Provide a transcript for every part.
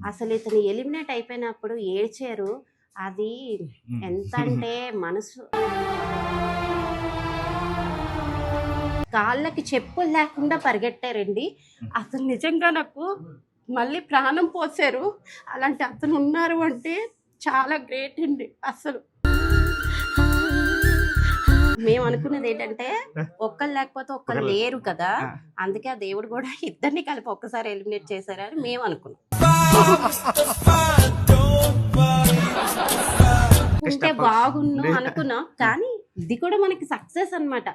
అసలు ఇతను ఎలిమినేట్ అయిపోయినప్పుడు ఏడ్చారు. అది ఎంత అంటే మనసు కాళ్ళకి చెప్పులు లేకుండా పరిగెట్టారండి. అసలు నిజంగా నాకు మళ్ళీ ప్రాణం పోసారు. అలాంటి అతను ఉన్నారు అంటే చాలా గ్రేట్ అండి. అసలు మేము అనుకున్నది ఏంటంటే ఒక్కరు లేకపోతే ఒక్కరు లేరు కదా, అందుకే ఆ దేవుడు కూడా ఇద్దరిని కలిపి ఒక్కసారి ఎలిమినేట్ చేశారని మేము అనుకున్నాం. ఉంటే బాగున్ను అనుకున్నాం, కానీ ఇది కూడా మనకి సక్సెస్ అన్నమాట.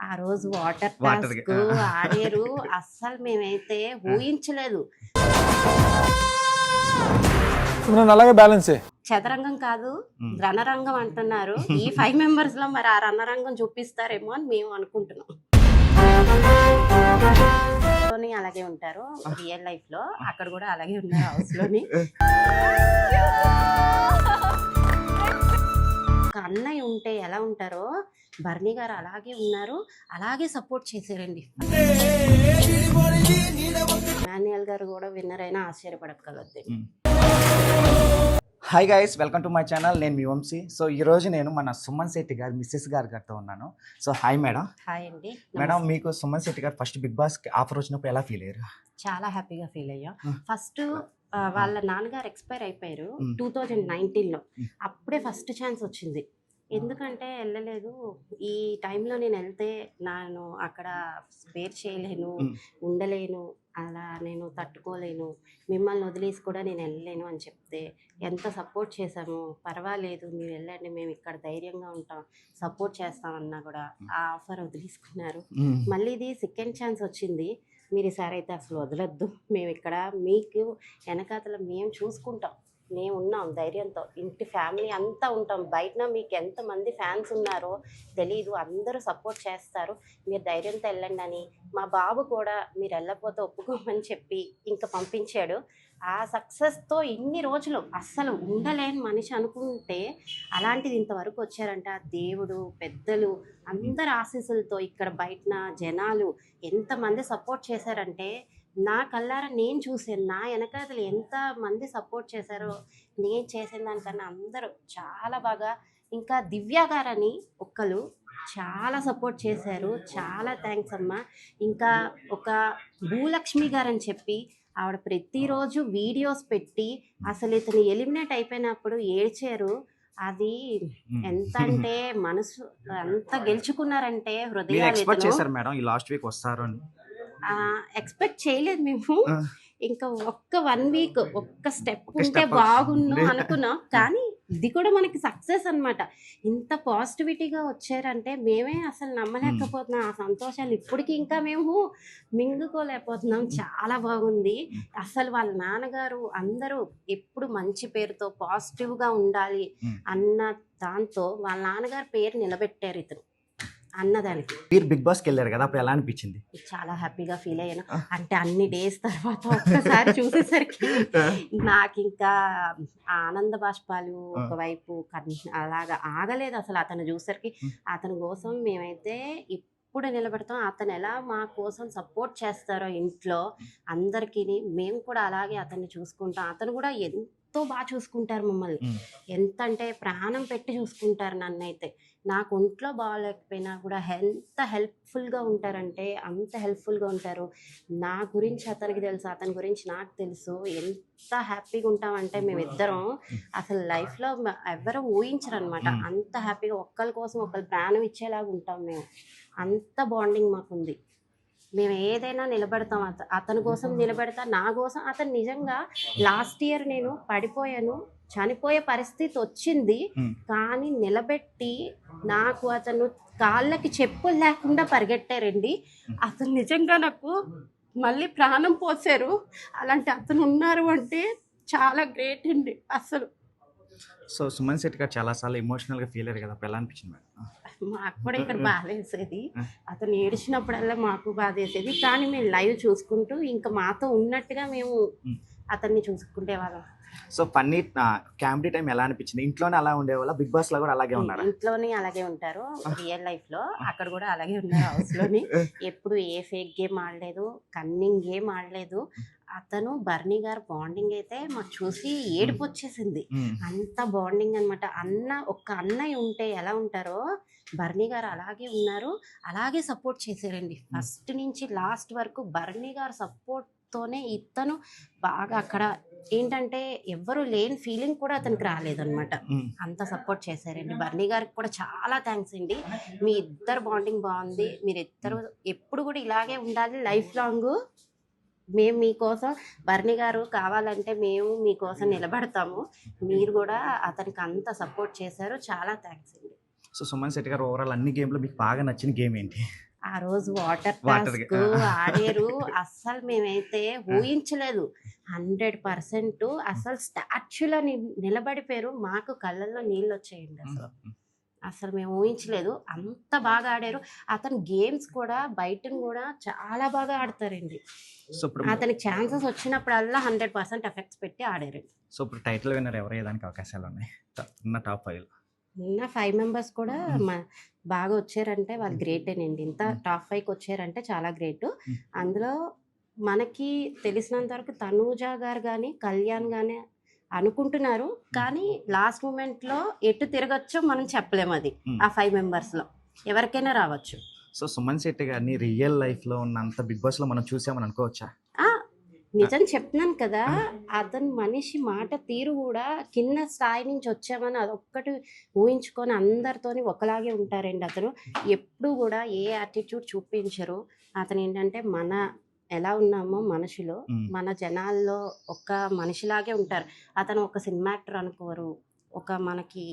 ఆ రోజు వాటర్ టాస్క్ ఆడారు, అస్సలు మేమైతే ఊహించలేదు. అలాగే బ్యాలెన్స్ చదరంగం కాదు రణరంగం అంటున్నారు. ఈ 5 మెంబర్స్ లో మరి ఆ రణరంగం చూపిస్తారేమో అని మేము అనుకుంటున్నాం. అలాగే ఉంటారు రియల్ లైఫ్ లో, అక్కడ కూడా అలాగే ఉన్నారు హౌస్ లోని. అన్నయ్య ఉంటే ఎలా ఉంటారో బర్నీ గారు అలాగే ఉన్నారు, అలాగే సపోర్ట్ చేశారండి. మాన్యుయల్ గారు కూడా విన్నర్ అయినా ఆశ్చర్యపడగలదు. Hi guys, welcome to my channel. నేను మీ వంశీ. సో ఈరోజు నేను మన సుమన్ శెట్టి గారు మిస్సెస్ గారితో ఉన్నాను. So hi madam. హాయ్ అండి. మేడం, మీకు సుమన్ శెట్టి గారు ఫస్ట్ బిగ్ బాస్ ఆఫర్ వచ్చినప్పుడు ఎలా ఫీల్ అయ్యారు? చాలా హ్యాపీగా ఫీల్ అయ్యా. ఫస్ట్ వాళ్ళ నాన్నగారు ఎక్స్పైర్ అయిపోయారు 2019లో. అప్పుడే ఫస్ట్ ఛాన్స్ వచ్చింది. ఎందుకంటే వెళ్ళలేదు. ఈ టైంలో నేను వెళ్తే నేను అక్కడ స్పేర్ చేయలేను, ఉండలేను, అలా నేను తట్టుకోలేను, మిమ్మల్ని వదిలేసి కూడా నేను వెళ్ళలేను అని చెప్తే ఎంత సపోర్ట్ చేశాము. పర్వాలేదు మీరు వెళ్ళండి, మేము ఇక్కడ ధైర్యంగా ఉంటాం, సపోర్ట్ చేస్తామన్నా కూడా ఆ ఆఫర్ వదిలేసుకున్నారు. మళ్ళీ ఇది సెకండ్ ఛాన్స్ వచ్చింది. మీరు ఈసారి అయితే అసలు వదలొద్దు, మేము ఇక్కడ మీకు వెనకాతల మేము చూసుకుంటాం, మేము ఉన్నాం ధైర్యంతో, ఇంటి ఫ్యామిలీ అంతా ఉంటాం, బయట మీకు ఎంతమంది ఫ్యాన్స్ ఉన్నారో తెలీదు, అందరూ సపోర్ట్ చేస్తారు, మీరు ధైర్యంతో వెళ్ళండి అని మా బాబు కూడా మీరు వెళ్ళకపోతే ఒప్పుకోమని చెప్పి ఇంకా పంపించాడు. ఆ సక్సెస్తో ఇన్ని రోజులు అస్సలు ఉండలేని మనిషి అనుకుంటే అలాంటిది ఇంతవరకు వచ్చారంటే ఆ దేవుడు, పెద్దలు అందరి ఆశీస్సులతో ఇక్కడ బయట జనాలు ఎంతమంది సపోర్ట్ చేశారంటే నా కళ్ళారా నేను చూసాను. నా వెనకాతలు ఎంతమంది సపోర్ట్ చేశారో నేను చేసిన దానికన్నా అందరూ చాలా బాగా. ఇంకా దివ్య గారని ఒక్కరు చాలా సపోర్ట్ చేశారు, చాలా థ్యాంక్స్ అమ్మ. ఇంకా ఒక భూలక్ష్మి గారని చెప్పి ఆవిడ ప్రతిరోజు వీడియోస్ పెట్టి అసలు ఇతను ఎలిమినేట్ అయిపోయినప్పుడు ఏడ్చారు. అది ఎంత అంటే మనసు అంత గెలుచుకున్నారంటే హృదయాలు. ఎక్స్పెక్ట్ చేయలేదు మేము. ఇంకా ఒక్క 1 వీక్ ఒక్క స్టెప్ ఉంటే బాగున్ను అనుకున్నాం, కానీ ఇది కూడా మనకి సక్సెస్ అన్నమాట. ఇంత పాజిటివిటీగా వచ్చారంటే మేమే అసలు నమ్మలేకపోతున్నాం. ఆ సంతోషాలు ఇప్పటికీ ఇంకా మేము మింగుకోలేకపోతున్నాం. చాలా బాగుంది. అసలు వాళ్ళ నాన్నగారు అందరూ ఎప్పుడు మంచి పేరుతో పాజిటివ్గా ఉండాలి అన్న దాంతో వాళ్ళ నాన్నగారు పేరు నిలబెట్టారు ఇతను అన్నదానికి. మీరు బిగ్ బాస్కి వెళ్ళారు కదా, అప్పుడు ఎలా అనిపించింది? చాలా హ్యాపీగా ఫీల్ అయ్యాను. అంటే అన్ని డేస్ తర్వాత ఒక్కసారి చూసేసరికి నాకు ఇంకా ఆనంద బాష్పాలు ఒకవైపు అలాగా ఆగలేదు అసలు. అతను చూసేసరికి అతని కోసం మేమైతే ఇప్పుడు నిలబెడతాం. అతను ఎలా మా కోసం సపోర్ట్ చేస్తారో ఇంట్లో అందరికీ, మేము కూడా అలాగే అతన్ని చూసుకుంటాం. అతను కూడా ఎంతో బాగా చూసుకుంటారు మమ్మల్ని, ఎంత అంటే ప్రాణం పెట్టి చూసుకుంటారు నన్నైతే. నాకు ఒంట్లో బాగాలేకపోయినా కూడా ఎంత హెల్ప్ఫుల్గా ఉంటారంటే అంత హెల్ప్ఫుల్గా ఉంటారు. నా గురించి అతనికి తెలుసు, అతని గురించి నాకు తెలుసు. ఎంత హ్యాపీగా ఉంటామంటే మేమిద్దరం అసలు లైఫ్లో ఎవరు ఊహించరు అనమాట. అంత హ్యాపీగా ఒక్కరి కోసం ఒకరి ప్రాణం ఇచ్చేలాగా ఉంటాం మేము. అంత బాండింగ్ మాకుంది. మేము ఏదైనా నిలబెడతాం. అతని కోసం నిలబెడతా, నా కోసం. అతను నిజంగా లాస్ట్ ఇయర్ నేను పడిపోయాను, చనిపోయే పరిస్థితి వచ్చింది, కానీ నిలబెట్టి నాకు అతను కాళ్ళకి చెప్పులు లేకుండా పరిగెట్టారండి. అతను నిజంగా నాకు మళ్ళీ ప్రాణం పోసారు. అలాంటి అతను ఉన్నారు అంటే చాలా గ్రేట్ అండి అసలు. సో సుమన్ శెట్టి గారు చాలాసార్లు ఎమోషనల్గా ఫీల్ అయ్యారు కదా, ఎలా అనిపించింది మేడం? మాకు కూడా ఇక్కడ బాధ వేసేది. అతను ఏడిచినప్పుడల్లా మాకు బాధ వేసేది, కానీ మేము లైవ్ చూసుకుంటూ ఇంకా మాతో ఉన్నట్టుగా మేము అతన్ని చూసుకుంటే వాళ్ళం. సో ఫన్నీ కామెడీ టైం ఎలా అనిపించింది? ఇంట్లోనే అలా ఉండేవాళ్ళ? బిగ్ బాస్ లో కూడా అలాగే ఉన్నారా? ఇంట్లోనే అలాగే ఉంటారు, రియల్ లైఫ్ లో అక్కడ కూడా అలాగే ఉన్నారు హౌస్ లోని. ఎప్పుడు ఏ ఫేక్ గేమ్ ఆడలేదు, కన్నింగ్ గేమ్ ఆడలేదు. అతను బర్నీ గారు బాండింగ్ అయితే మాకు చూసి ఏడుపు వచ్చేసింది. అంత బాండింగ్ అనమాట. ఒక్క అన్నయ్య ఉంటే ఎలా ఉంటారో బర్నీ గారు అలాగే ఉన్నారు, అలాగే సపోర్ట్ చేశారండి. ఫస్ట్ నుంచి లాస్ట్ వరకు బర్నీ గారు సపోర్ట్ తోనే ఇతను బాగా అక్కడ ఏంటంటే ఎవ్వరు లేని ఫీలింగ్ కూడా అతనికి రాలేదన్నమాట. అంత సపోర్ట్ చేశారండి. బర్నీ గారికి కూడా చాలా థ్యాంక్స్ అండి. మీ ఇద్దరు బాండింగ్ బాగుంది, మీరు ఇద్దరు ఎప్పుడు కూడా ఇలాగే ఉండాలి లైఫ్ లాంగ్. మేము మీకోసం, బర్నీ గారు కావాలంటే మేము మీకోసం నిలబడతాము. మీరు కూడా అతనికి అంత సపోర్ట్ చేశారు, చాలా థ్యాంక్స్ అండి. సో సుమన్ శెట్టి గారు ఓవరాల్ అన్ని గేమ్లో మీకు బాగా నచ్చిన గేమ్ ఏంటి? ఆ రోజు వాటర్ Water టాస్క్ ఆడారు, అస్సలు మేమైతే ఊహించలేదు. 100% అసలు స్టాచ్యూలో నిలబడిపోయారు. మాకు కళ్ళల్లో నీళ్ళు వచ్చాయండి. అసలు మేము ఊహించలేదు, అంత బాగా ఆడారు. అతను గేమ్స్ కూడా బయటను కూడా చాలా బాగా ఆడతారండి. సో ఇప్పుడు అతనికి ఛాన్సెస్ వచ్చినప్పుడల్లా 100% ఎఫెక్ట్స్ పెట్టి ఆడారండి. సో ఇప్పుడు టైటిల్ విన్నర్ ఎవరు అయ్యేదానికి అవకాశాలు ఉన్నాయి ఉన్న టాప్ 5? ఉన్న 5 మెంబర్స్ కూడా బాగా వచ్చారంటే వాళ్ళు గ్రేటేనండి. ఇంత టాప్ 5కి వచ్చారంటే చాలా గ్రేట్. అందులో మనకి తెలిసినంత వరకు తనూజ గారు కానీ కళ్యాణ్ కానీ అనుకుంటున్నారు, కానీ లాస్ట్ మూమెంట్లో ఎటు తిరగచ్చో మనం చెప్పలేము. అది ఆ 5 మెంబర్స్లో ఎవరికైనా రావచ్చు. సో సుమన్ శెట్టి గారిని రియల్ లైఫ్లో ఉన్నంత బిగ్ బాస్లో మనం చూసామని అనుకోవచ్చా? నిజం చెప్తున్నాను కదా, అతను మనిషి మాట తీరు కూడా కింద స్థాయి నుంచి వచ్చామని అదొక్కటి ఊహించుకొని అందరితోని ఒకలాగే ఉంటారండి. అతను ఎప్పుడు కూడా ఏ యాటిట్యూడ్ చూపించరు. అతను ఏంటంటే మన ఎలా ఉన్నామో మనుషులు, మన జనాల్లో ఒక మనిషిలాగే ఉంటారు. అతను ఒక సినిమా యాక్టర్ అనుకోరు, ఒక మనకి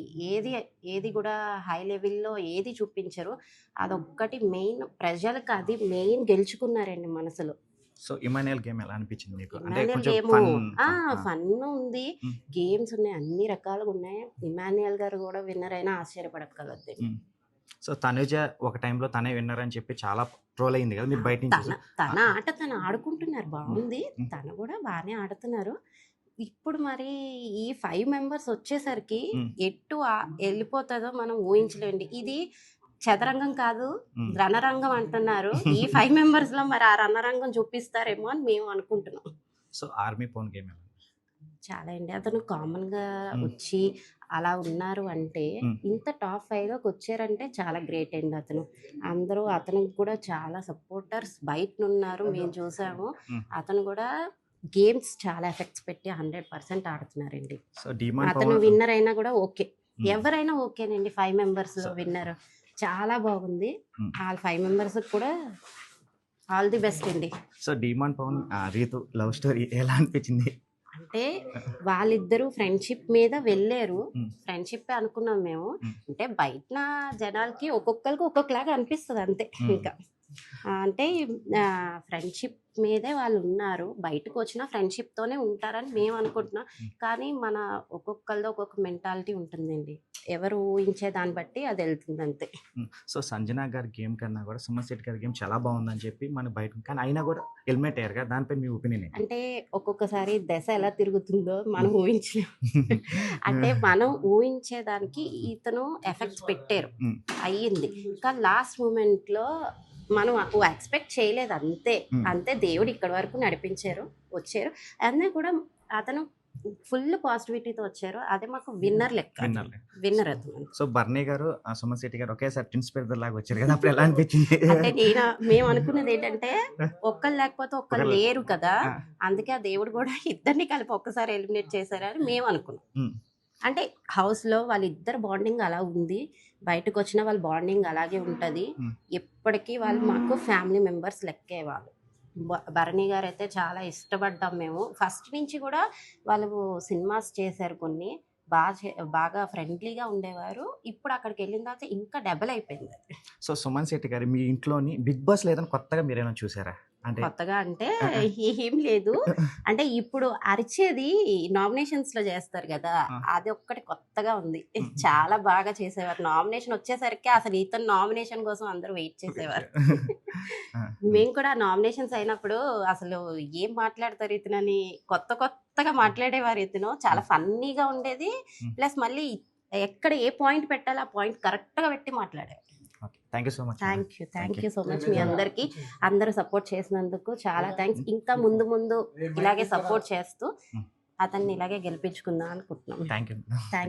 ఏది కూడా హై లెవెల్లో ఏది చూపించరు. అదొక్కటి మెయిన్, ప్రజలకు అది మెయిన్ గెలుచుకున్నారండి మనసులో. సో ఇమాన్యుయల్ గేమ్ ఎలా అనిపించింది మీకు? అంటే ఇమాన్యుయల్ కొంచెం గేమ్ ఫన్ ఉంది, గేమ్స్ ఉన్నాయి, అన్ని రకాలుగా ఉన్నాయి. ఇమాన్యుయల్ గారు కూడా విన్నర్ అయినా ఆశ్చర్యపడగలదు. సో తనుజ ఒక టైంలో తనే విన్నర్ అని చెప్పి చాలా ట్రోల్ అయింది కదా, మీరు బయట నుంచి తన ఆట తను ఆడుకుంటున్నారు, బాగుంది, తను కూడా బాగానే ఆడుతున్నారు. ఇప్పుడు మరి ఈ 5 మెంబర్స్ వచ్చేసరికి ఎటు వెళ్ళిపోతుందో మనం ఊహించలేండి. ఇది చదరంగం కాదు, రణరంగం అంటున్నారు. ఈ 5 మెంబర్స్ లో మరి ఆ రణరంగం చూపిస్తారేమో అని మేము అనుకుంటున్నాం. సో ఆర్మీ పోన్ గేమ్ చాలా అండి. అతను కామన్ గా వచ్చి అలా ఉన్నారు అంటే, ఇంత టాప్ 5లోకి వచ్చారంటే చాలా గ్రేట్ అండి. అతనికి కూడా చాలా సపోర్టర్స్ బయట ఉన్నారు, మేము చూసాము. అతను కూడా గేమ్స్ చాలా ఎఫెక్ట్స్ పెట్టి 100% ఆడుతున్నారండి. అతను విన్నర్ అయినా కూడా ఓకే, ఎవరైనా ఓకేనండి. 5 మెంబర్స్ లో విన్నర్ చాలా బాగుంది. ఆ 5 మెంబర్స్ కూడా ఆల్ ది బెస్ట్ అండి. So demand Pavan Reethu love story ఎలా అనిపించింది? అంటే వాళ్ళిద్దరూ ఫ్రెండ్షిప్ మీద వెళ్ళారు, ఫ్రెండ్షిప్ అనుకున్నాం మేము. అంటే బయట జనాలకి ఒక్కొక్కరికి ఒక్కొక్కలాగా అనిపిస్తుంది అంతే. ఇంకా అంటే ఫ్రెండ్షిప్ మీదే వాళ్ళు ఉన్నారు, బయటకు వచ్చిన ఫ్రెండ్షిప్ తోనే ఉంటారని మేము అనుకుంటున్నాం. కానీ మన ఒక్కొక్కరిదో ఒక్కొక్క మెంటాలిటీ ఉంటుందండి, ఎవరు ఊహించే దాన్ని బట్టి అది వెళ్తుంది అంతే. సో సంజన గారి గేమ్ కన్నా కూడా సుమన్ శెట్టి గారి గేమ్ చాలా బాగుందని చెప్పి మన బయట, కానీ అయినా కూడా ఎలిమినేట్ అయ్యారు కదా, దానిపై మీ ఒపీనియన్ ఏంటి? అంటే ఒక్కొక్కసారి దశ ఎలా తిరుగుతుందో మనం ఊహించలేము. అంటే మనం ఊహించేదానికి ఇతను ఎఫెక్ట్స్ పెట్టారు, అయ్యింది. కానీ లాస్ట్ మూమెంట్లో మనం ఎక్స్పెక్ట్ చేయలేదు, అంతే దేవుడు ఇక్కడ వరకు నడిపించారు, వచ్చారు. అన్నీ కూడా అతను ఫుల్ పాజిటివిటీతో వచ్చారు. అదే మాకు విన్నర్ లెక్క, విన్నర్ అతను. సో బర్నీ గారు సుమన్ శెట్టి గారు ఒకేసారి ట్విన్స్ బ్రదర్ లాగా వచ్చారు కదా, అప్పుడు ఎలా అనిపించింది? అంటే మేము అనుకున్నది ఏంటంటే ఒక్కరు లేకపోతే ఒక్కరు లేరు కదా, అందుకే ఆ దేవుడు కూడా ఇద్దరిని కలిపి ఒక్కసారి ఎలిమినేట్ చేశారని మేము అనుకున్నాం. అంటే హౌస్లో వాళ్ళిద్దరు బాండింగ్ అలా ఉంది, బయటకు వచ్చిన వాళ్ళ బాండింగ్ అలాగే ఉంటుంది. ఎప్పటికీ వాళ్ళు మాకు ఫ్యామిలీ మెంబర్స్ లెక్కే వాళ్ళు. భరణి గారు అయితే చాలా ఇష్టపడ్డాం మేము. ఫస్ట్ నుంచి కూడా వాళ్ళు సినిమాస్ చేశారు కొన్ని, బాగా ఫ్రెండ్లీగా ఉండేవారు. ఇప్పుడు అక్కడికి వెళ్ళిన తర్వాత ఇంకా డబల్ అయిపోయింది. సో సుమన్ శెట్టి గారు మీ ఇంట్లోని బిగ్ బాస్ లేదని కొత్తగా మీరేమైనా చూసారా? అంటే కొత్తగా అంటే ఏం లేదు. అంటే ఇప్పుడు అరిచేది నామినేషన్స్ లో చేస్తారు కదా, అది ఒక్కటి కొత్తగా ఉంది. చాలా బాగా చేసేవారు. నామినేషన్ వచ్చేసరికి అసలు ఇతను నామినేషన్ కోసం అందరూ వెయిట్ చేసేవారు. మేము కూడా నామినేషన్స్ అయినప్పుడు అసలు ఏం మాట్లాడతారు ఇతనని కొత్తగా మాట్లాడేవారు. ఇతను చాలా ఫన్నీగా ఉండేది. ప్లస్ మళ్ళీ ఎక్కడ ఏ పాయింట్ పెట్టాలో ఆ పాయింట్ కరెక్ట్ గా పెట్టి మాట్లాడారు. Thank you so much. Thank you so much. మీ అందరికి అందరూ సపోర్ట్ చేసినందుకు చాలా థ్యాంక్స్. ఇంకా ముందు ఇలాగే సపోర్ట్ చేస్తూ అతన్ని ఇలాగే గెలిపించుకుందాం అనుకుంటున్నాం. Thank you. థ్యాంక్